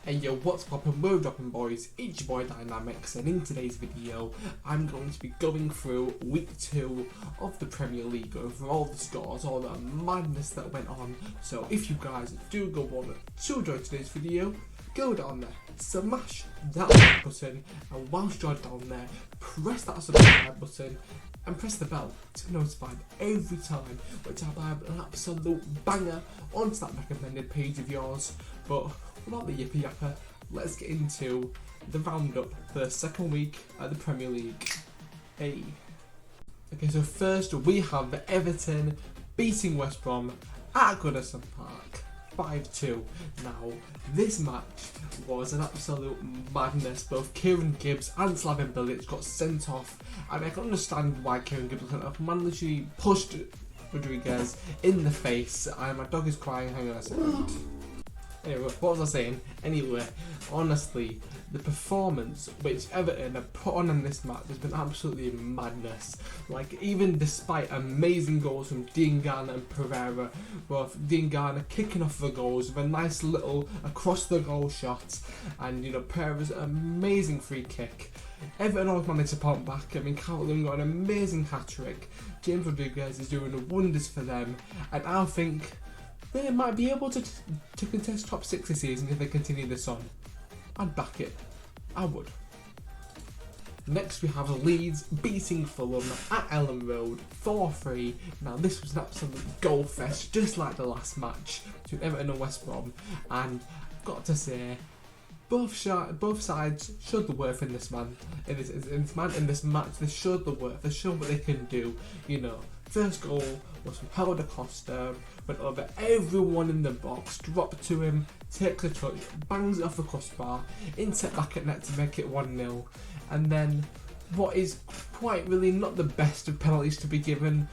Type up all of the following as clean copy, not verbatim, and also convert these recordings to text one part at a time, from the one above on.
Hey yo, what's poppin', we're dropping boys, it's your boy Dynamics, and in today's video I'm going to be going through week 2 of the Premier League, going through all the scores, all the madness that went on. So if you guys do go on to enjoy today's video, go down there, smash that like button, and whilst you're down there, press that subscribe button and press the bell to be notified every time which I have an absolute banger onto that recommended page of yours. But without the yippee yapper, let's get into the roundup for the second week of the Premier League. Hey. Okay, so first we have Everton beating West Brom at Goodison Park 5-2. Now, this match was an absolute madness. Both Kieran Gibbs and Slaven Bilic got sent off, and I can understand why Kieran Gibbs got sent off. Man literally pushed Rodriguez in the face, and my dog is crying. Hang on a second. Anyway, what was I saying? Anyway, honestly, the performance which Everton have put on in this match has been absolutely madness. Like, even despite amazing goals from Diangana and Pereira, both Diangana kicking off the goals with a nice little across the goal shot, and Pereira's amazing free kick. Everton always managed to pump back. I mean, Calvin got an amazing hat-trick. James Rodriguez is doing wonders for them, and I think they might be able to contest top 6 this season if they continue this on. I'd back it. I would. Next we have Leeds beating Fulham at Ellen Road 4-3. Now this was an absolute goal fest, just like the last match between Everton and West Brom, and I've got to say, both sides showed the worth in this match. They showed the worth. They showed what they can do. First goal was from Helder Costa, went over everyone in the box, dropped to him, takes a touch, bangs it off the crossbar, inset back at net to make it 1-0. And then what is quite really not the best of penalties to be given,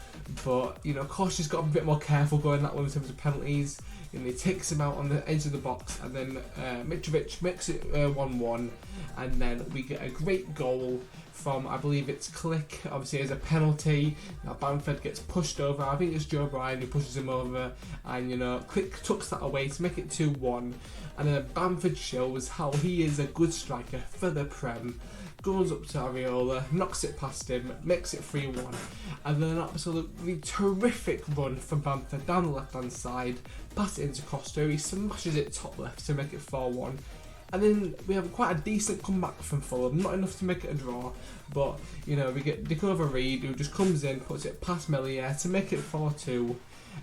but Costa's got a bit more careful going that way in terms of penalties. He takes him out on the edge of the box, and then Mitrovic makes it 1-1, and then we get a great goal from, I believe it's Click, obviously as a penalty. Now Bamford gets pushed over, I think it's Joe Bryan who pushes him over, and Click tucks that away to make it 2-1, and then Bamford shows how he is a good striker for the Prem. Goes up to Areola, knocks it past him, makes it 3-1, and then an absolutely terrific run from Bamford down the left hand side, pass it into Costa, he smashes it top left to make it 4-1, and then we have quite a decent comeback from Fulham, not enough to make it a draw, but we get Dickover Reed who just comes in, puts it past Melier to make it 4-2,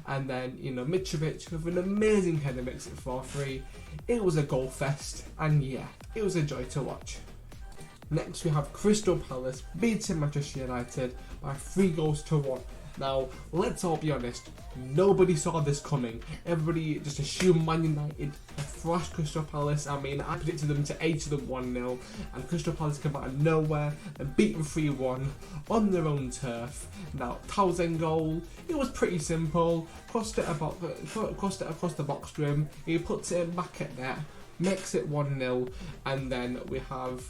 and then Mitrovic with an amazing header makes it 4-3. It was a goal fest, and yeah, it was a joy to watch. Next we have Crystal Palace beating Manchester United by 3-1. Now, let's all be honest, nobody saw this coming. Everybody just assumed Man United had thrashed Crystal Palace. I mean, I predicted them to edge them 1-0, and Crystal Palace came out of nowhere and beat them 3-1 on their own turf. Now, Townsend goal, it was pretty simple. Crossed it across the box rim, he puts it back at net, makes it 1-0, and then we have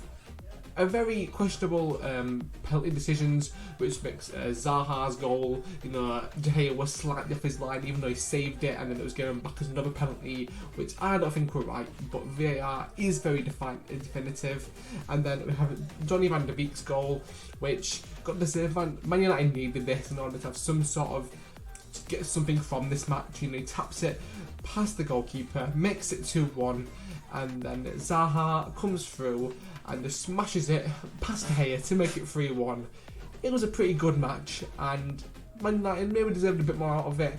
a very questionable penalty decisions, which makes Zaha's goal. De Gea was slightly off his line, even though he saved it, and then it was given back as another penalty, which I don't think were right. But VAR is very definitive. And then we have Johnny Van de Beek's goal, which got the save. Man United needed this in order to have some sort of get something from this match. He taps it past the goalkeeper, makes it 2-1, and then Zaha comes through and just smashes it past De Gea to make it 3-1. It was a pretty good match, and Man United maybe deserved a bit more out of it,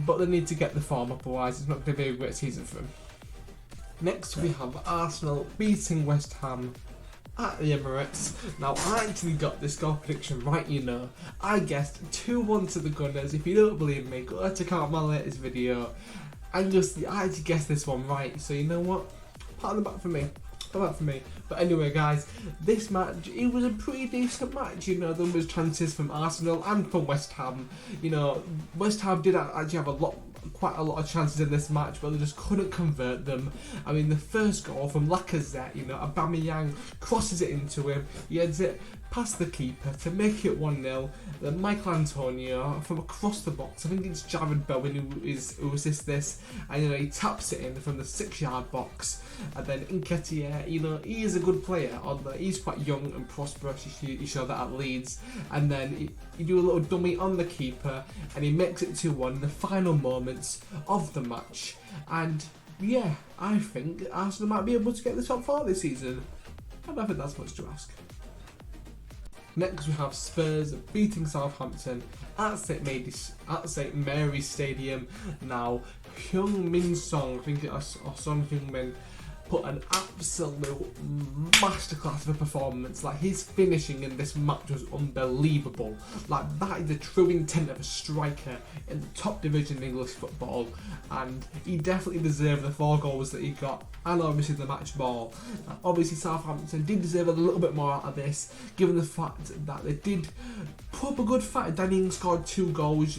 but they need to get the form up, otherwise it's not going to be a great season for them. Next we have Arsenal beating West Ham at the Emirates. Now, I actually got this goal prediction right, I guessed 2-1 to the Gunners. If you don't believe me, go check out my latest video, and I actually guessed this one right, so you know what? Pat on the back for me. But anyway, guys, this match, it was a pretty decent match. There was chances from Arsenal and from West Ham. West Ham did actually have quite a lot of chances in this match, but they just couldn't convert them. I mean, the first goal from Lacazette, Aubameyang crosses it into him, he heads it past the keeper to make it 1-0. Then Michael Antonio from across the box, I think it's Jared Bowen who assists this, and he taps it in from the 6-yard box. And then Nketiah, he is a good player, although he's quite young and prosperous. You showed that at Leeds. And then you do a little dummy on the keeper, and he makes it 2-1 in the final moments of the match. And yeah, I think Arsenal might be able to get the top 4 this season. I don't think that's much to ask. Next we have Spurs beating Southampton at St Mary's Stadium. Now, Heung-min Son, I think it's Son Heung-min, put an absolute masterclass of a performance. Like, his finishing in this match was unbelievable. Like, that is the true intent of a striker in the top division of English football, and he definitely deserved the 4 goals that he got, and obviously the match ball. Obviously Southampton did deserve a little bit more out of this, given the fact that they did put up a good fight. Danny Ings scored 2 goals,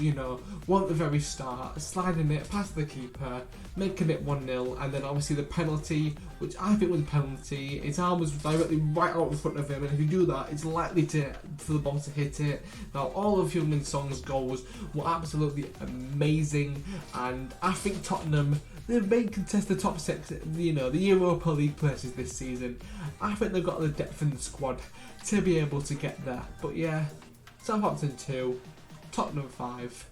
one at the very start, sliding it past the keeper, making it 1-0, and then obviously the penalty, which I think was a penalty. His arm was directly right out in front of him, and if you do that, it's likely for the ball to hit it. Now, all of Heung-min Son's goals were absolutely amazing, and I think Tottenham, they may contest the top 6, the Europa League places this season. I think they've got the depth in the squad to be able to get there. But yeah, Southampton 2, Tottenham 5.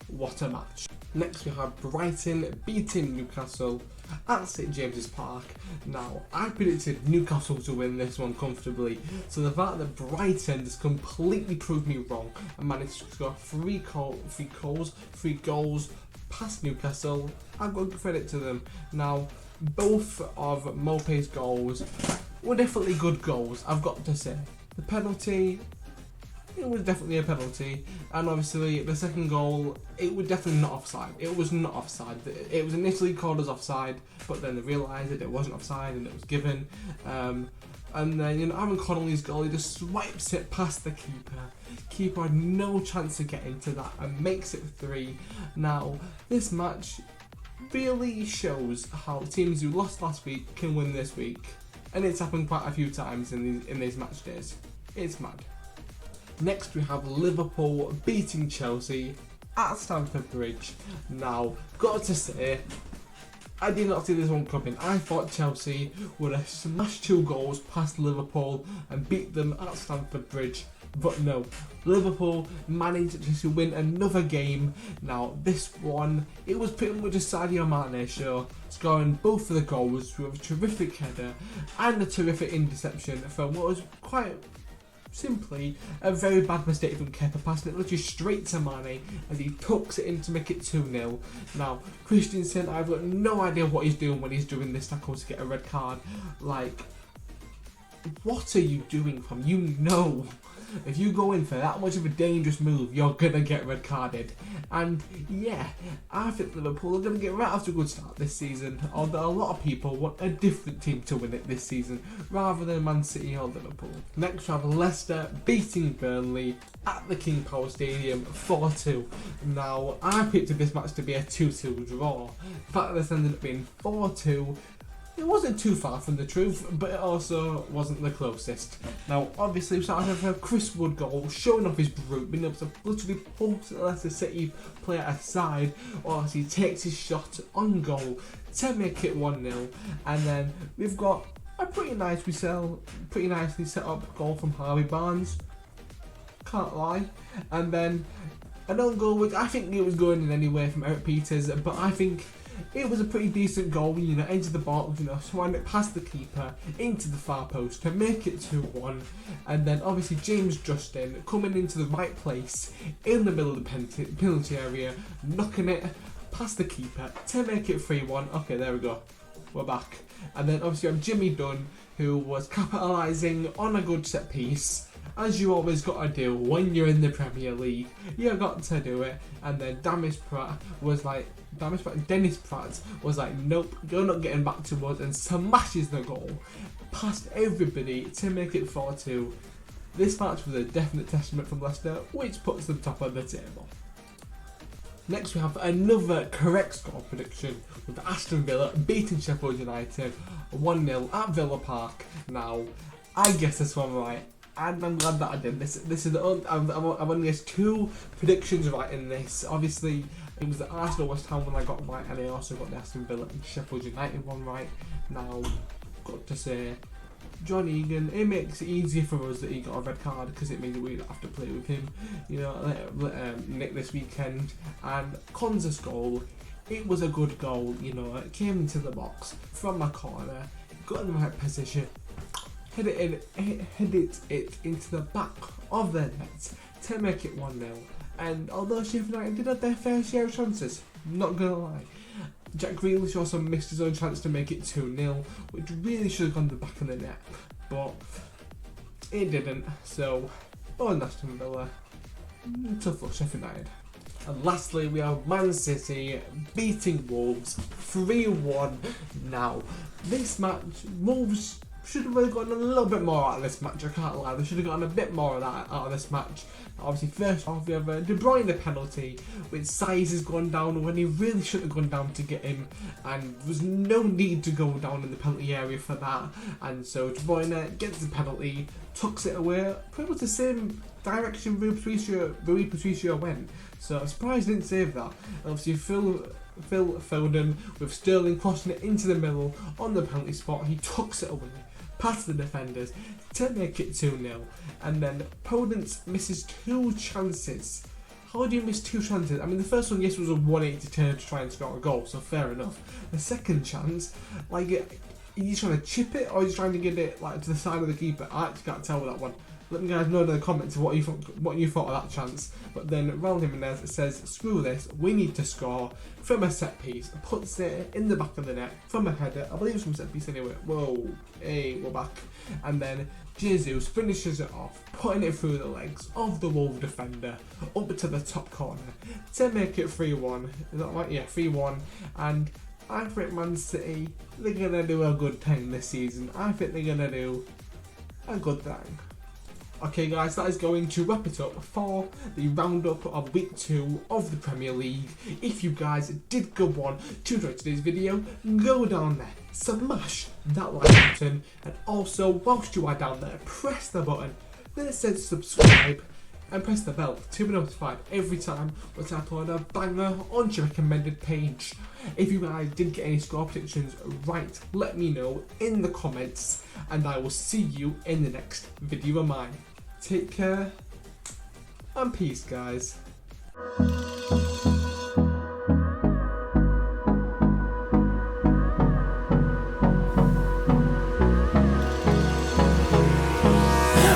What a match. Next we have Brighton beating Newcastle at St James's Park. Now, I predicted Newcastle to win this one comfortably, so the fact that Brighton just completely proved me wrong and managed to score 3 goals past Newcastle, I've got credit to them. Now, both of Mopé's goals were definitely good goals, I've got to say. The penalty, it was definitely a penalty, and obviously the second goal, it was definitely not offside. It was not offside. It was initially called as offside, but then they realised that it wasn't offside and it was given. And then Aaron Connolly's goal, he just swipes it past the keeper. Keeper had no chance of getting to that and makes it 3. Now, this match really shows how teams who lost last week can win this week, and it's happened quite a few times in these match days. It's mad. Next we have Liverpool beating Chelsea at Stamford Bridge. Now, got to say, I did not see this one coming. I thought Chelsea would have smashed 2 goals past Liverpool and beat them at Stamford Bridge. But no, Liverpool managed to win another game. Now, this one, it was pretty much a Sadio Mane show, scoring both of the goals with a terrific header and a terrific interception from what was quite simply a very bad mistake from Kepa, passing it literally straight to Mane as he tucks it in to make it 2-0. Now, Christensen, I've got no idea what he's doing when he's doing this tackle to get a red card. Like, what are you doing, fam? If you go in for that much of a dangerous move, you're going to get red carded. And yeah, I think Liverpool are going to get right off to a good start this season, although a lot of people want a different team to win it this season, rather than Man City or Liverpool. Next we have Leicester beating Burnley at the King Power Stadium 4-2. Now, I picked this match to be a 2-2 draw. The fact that this ended up being 4-2, it wasn't too far from the truth, but it also wasn't the closest. Now, obviously, we started with a Chris Wood goal, showing off his brute, being able to literally pull the Leicester City player aside, whilst he takes his shot on goal to make it 1-0. And then we've got a pretty nicely set up goal from Harvey Barnes. Can't lie. And then an own goal, which I think it was going in anyway from Eric Peters, but I think it was a pretty decent goal, into the box, swung it past the keeper into the far post to make it 2-1. And then obviously James Justin coming into the right place in the middle of the penalty area, knocking it past the keeper to make it 3-1. Okay, there we go. We're back. And then obviously we have Jimmy Dunn, who was capitalising on a good set piece, as you always got to do when you're in the Premier League. You got to do it. And then Dennis Pratt was like, nope, you're not getting back to us, and smashes the goal past everybody to make it 4-2. This match was a definite testament from Leicester, which puts them top of the table. Next we have another correct score prediction with Aston Villa beating Sheffield United 1-0 at Villa Park. Now, I guess this one right. and I'm glad that I did. This is the only, I've only guessed 2 predictions right in this. Obviously, it was the Arsenal West Ham one I got right, and I also got the Aston Villa and Sheffield United one right. Now, got to say, John Egan, it makes it easier for us that he got a red card because it means we don't have to play with him, you know, Nick this weekend. And Konza's goal, it was a good goal, you know, it came into the box from my corner, got in the right position, headed it into the back of the net to make it 1-0. And although Sheffield United did have their fair share of chances, not gonna lie, Jack Grealish also missed his own chance to make it 2-0, which really should have gone to the back of the net, but it didn't. So, on Aston Villa, tough luck Sheffield United. And lastly, we have Man City beating Wolves 3-1. Now, this match, Wolves should have really gotten a little bit more out of this match, I can't lie. They should have gotten a bit more of that out of this match. Obviously, first off, we have a De Bruyne penalty, which Size has gone down when he really shouldn't have gone down to get him, and there was no need to go down in the penalty area for that. And so De Bruyne gets the penalty, tucks it away, pretty much the same direction Rui Patricio went. So I'm surprised he didn't save that. And obviously, Phil Foden with Sterling crossing it into the middle on the penalty spot, he tucks it away past the defenders to make it 2-0. And then Podence misses 2 chances. How do you miss 2 chances? I mean, the first one, yes, was a 180 turn to try and score a goal, so fair enough. The second chance, like, are you trying to chip it, or are you trying to get it like to the side of the keeper? I actually can't tell with that one. Let me guys know in the comments what you thought of that chance. But then Raul Jimenez says, screw this, we need to score from a set piece. Puts it in the back of the net from a header. I believe it's from a set piece anyway. Whoa, hey, we're back. And then Jesus finishes it off, putting it through the legs of the Wolves defender up to the top corner to make it 3-1. Is that right? Yeah, 3-1. And I think Man City, they're going to do a good thing this season. I think they're going to do a good thing. Okay guys, that is going to wrap it up for the roundup of week 2 of the Premier League. If you guys did go on to enjoy today's video, go down there, smash that like button, and also whilst you are down there, press the button that says subscribe and press the bell to be notified every time I upload a banger on your recommended page. If you guys did get any score predictions right, let me know in the comments, and I will see you in the next video of mine. Take care, and peace, guys.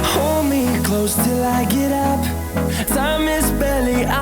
Hold me close till I get up. Time is